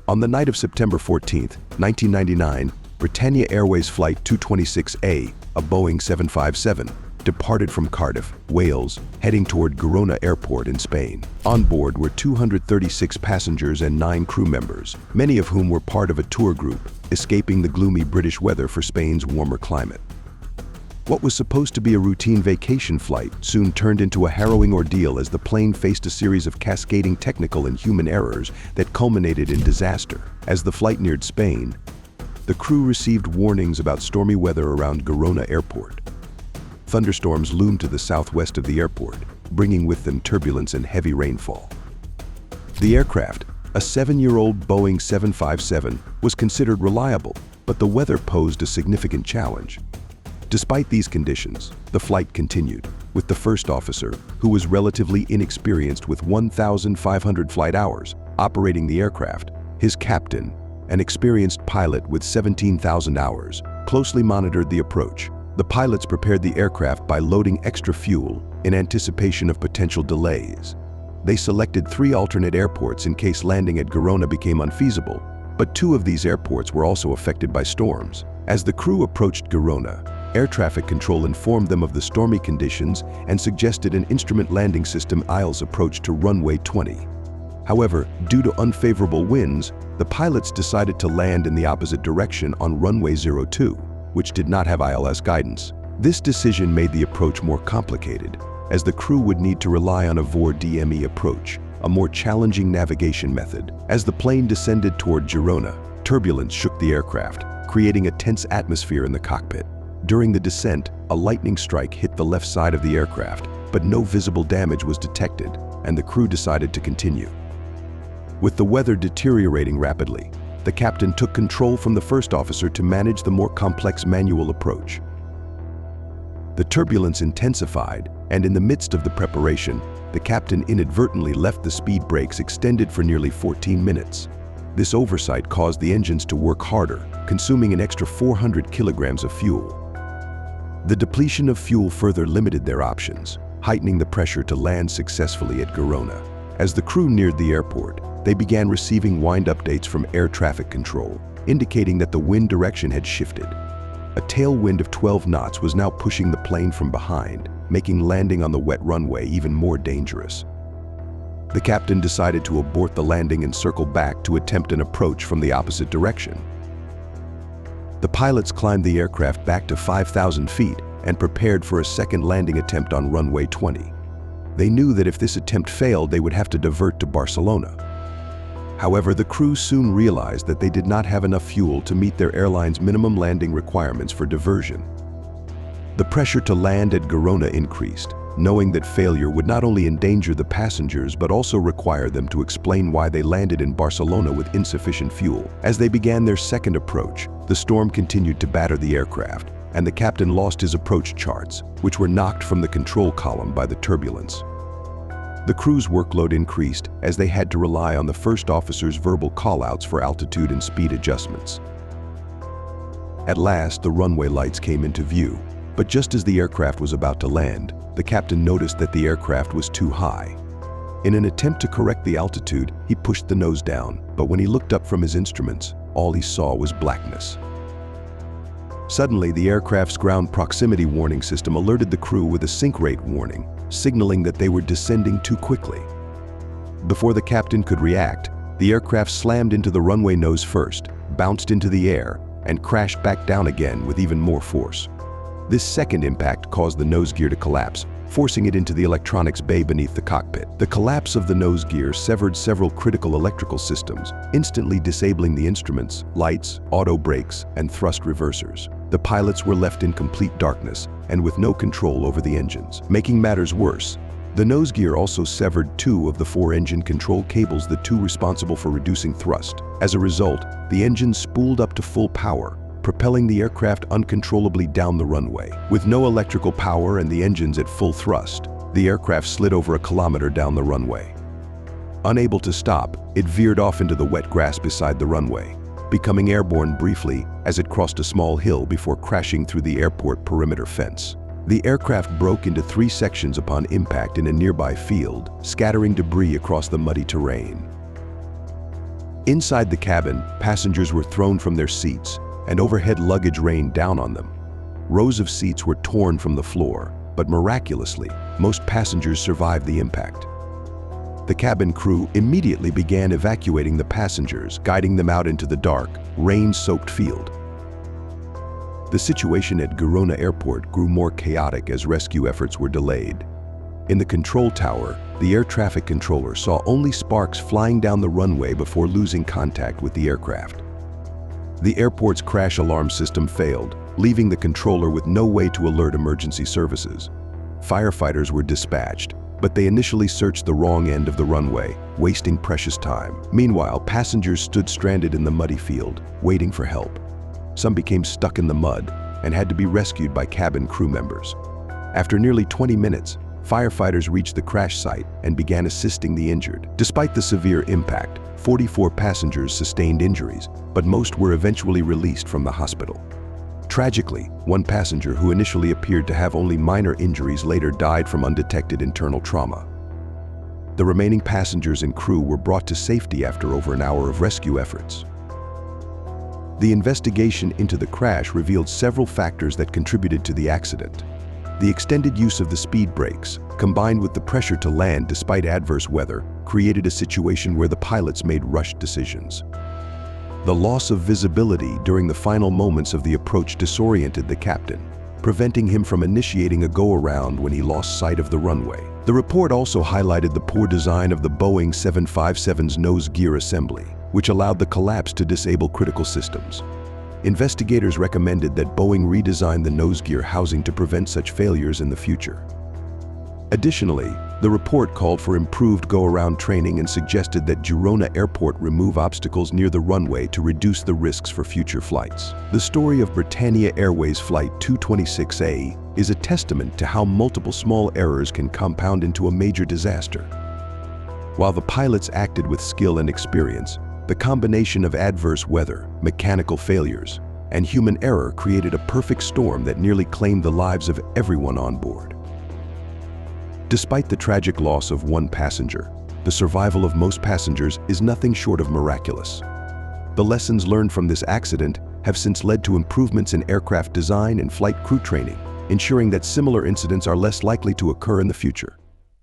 On the night of September 14, 1999, Britannia Airways Flight 226A, a Boeing 757, departed from Cardiff, Wales, heading toward Girona Airport in Spain. On board were 236 passengers and 9 crew members, many of whom were part of a tour group, escaping the gloomy British weather for Spain's warmer climate. What was supposed to be a routine vacation flight soon turned into a harrowing ordeal as the plane faced a series of cascading technical and human errors that culminated in disaster. As the flight neared Spain, the crew received warnings about stormy weather around Girona Airport. Thunderstorms loomed to the southwest of the airport, bringing with them turbulence and heavy rainfall. The aircraft, a 7-year-old Boeing 757, was considered reliable, but the weather posed a significant challenge. Despite these conditions, the flight continued, with the first officer, who was relatively inexperienced with 1,500 flight hours, operating the aircraft. His captain, an experienced pilot with 17,000 hours, closely monitored the approach. The pilots prepared the aircraft by loading extra fuel in anticipation of potential delays. They selected 3 alternate airports in case landing at Girona became unfeasible, but 2 of these airports were also affected by storms. As the crew approached Girona, air traffic control informed them of the stormy conditions and suggested an instrument landing system ILS approach to runway 20. However, due to unfavorable winds, the pilots decided to land in the opposite direction on runway 02, which did not have ILS guidance. This decision made the approach more complicated, as the crew would need to rely on a VOR-DME approach, a more challenging navigation method. As the plane descended toward Girona, turbulence shook the aircraft, creating a tense atmosphere in the cockpit. During the descent, a lightning strike hit the left side of the aircraft, but no visible damage was detected, and the crew decided to continue. With the weather deteriorating rapidly, the captain took control from the first officer to manage the more complex manual approach. The turbulence intensified, and in the midst of the preparation, the captain inadvertently left the speed brakes extended for nearly 14 minutes. This oversight caused the engines to work harder, consuming an extra 400 kilograms of fuel. The depletion of fuel further limited their options, heightening the pressure to land successfully at Girona. As the crew neared the airport, they began receiving wind updates from air traffic control, indicating that the wind direction had shifted. A tailwind of 12 knots was now pushing the plane from behind, making landing on the wet runway even more dangerous. The captain decided to abort the landing and circle back to attempt an approach from the opposite direction. The pilots climbed the aircraft back to 5,000 feet and prepared for a second landing attempt on runway 20. They knew that if this attempt failed, they would have to divert to Barcelona. However, the crew soon realized that they did not have enough fuel to meet their airline's minimum landing requirements for diversion. The pressure to land at Girona increased, knowing that failure would not only endanger the passengers but also require them to explain why they landed in Barcelona with insufficient fuel. As they began their second approach, the storm continued to batter the aircraft, and the captain lost his approach charts, which were knocked from the control column by the turbulence. The crew's workload increased as they had to rely on the first officer's verbal callouts for altitude and speed adjustments. At last, the runway lights came into view, but just as the aircraft was about to land, the captain noticed that the aircraft was too high. In an attempt to correct the altitude, he pushed the nose down, but when he looked up from his instruments, all he saw was blackness. Suddenly, the aircraft's ground proximity warning system alerted the crew with a sink rate warning, signaling that they were descending too quickly. Before the captain could react, the aircraft slammed into the runway nose first, bounced into the air, and crashed back down again with even more force. This second impact caused the nose gear to collapse, forcing it into the electronics bay beneath the cockpit. The collapse of the nose gear severed several critical electrical systems, instantly disabling the instruments, lights, auto brakes, and thrust reversers. The pilots were left in complete darkness and with no control over the engines. Making matters worse, the nose gear also severed 2 of the 4 engine control cables, the 2 responsible for reducing thrust. As a result, the engine spooled up to full power, propelling the aircraft uncontrollably down the runway. With no electrical power and the engines at full thrust, the aircraft slid over a kilometer down the runway. Unable to stop, it veered off into the wet grass beside the runway, becoming airborne briefly as it crossed a small hill before crashing through the airport perimeter fence. The aircraft broke into 3 sections upon impact in a nearby field, scattering debris across the muddy terrain. Inside the cabin, passengers were thrown from their seats, and overhead luggage rained down on them. Rows of seats were torn from the floor, but miraculously, most passengers survived the impact. The cabin crew immediately began evacuating the passengers, guiding them out into the dark, rain-soaked field. The situation at Girona Airport grew more chaotic as rescue efforts were delayed. In the control tower, the air traffic controller saw only sparks flying down the runway before losing contact with the aircraft. The airport's crash alarm system failed, leaving the controller with no way to alert emergency services. Firefighters were dispatched, but they initially searched the wrong end of the runway, wasting precious time. Meanwhile, passengers stood stranded in the muddy field, waiting for help. Some became stuck in the mud and had to be rescued by cabin crew members. After nearly 20 minutes, firefighters reached the crash site and began assisting the injured. Despite the severe impact, 44 passengers sustained injuries, but most were eventually released from the hospital. Tragically, one passenger who initially appeared to have only minor injuries later died from undetected internal trauma. The remaining passengers and crew were brought to safety after over an hour of rescue efforts. The investigation into the crash revealed several factors that contributed to the accident. The extended use of the speed brakes, combined with the pressure to land despite adverse weather, created a situation where the pilots made rushed decisions. The loss of visibility during the final moments of the approach disoriented the captain, preventing him from initiating a go-around when he lost sight of the runway. The report also highlighted the poor design of the Boeing 757's nose gear assembly, which allowed the collapse to disable critical systems. Investigators recommended that Boeing redesign the nose gear housing to prevent such failures in the future. Additionally, the report called for improved go-around training and suggested that Girona Airport remove obstacles near the runway to reduce the risks for future flights. The story of Britannia Airways Flight 226A is a testament to how multiple small errors can compound into a major disaster. While the pilots acted with skill and experience, the combination of adverse weather, mechanical failures, and human error created a perfect storm that nearly claimed the lives of everyone on board. Despite the tragic loss of one passenger, the survival of most passengers is nothing short of miraculous. The lessons learned from this accident have since led to improvements in aircraft design and flight crew training, ensuring that similar incidents are less likely to occur in the future.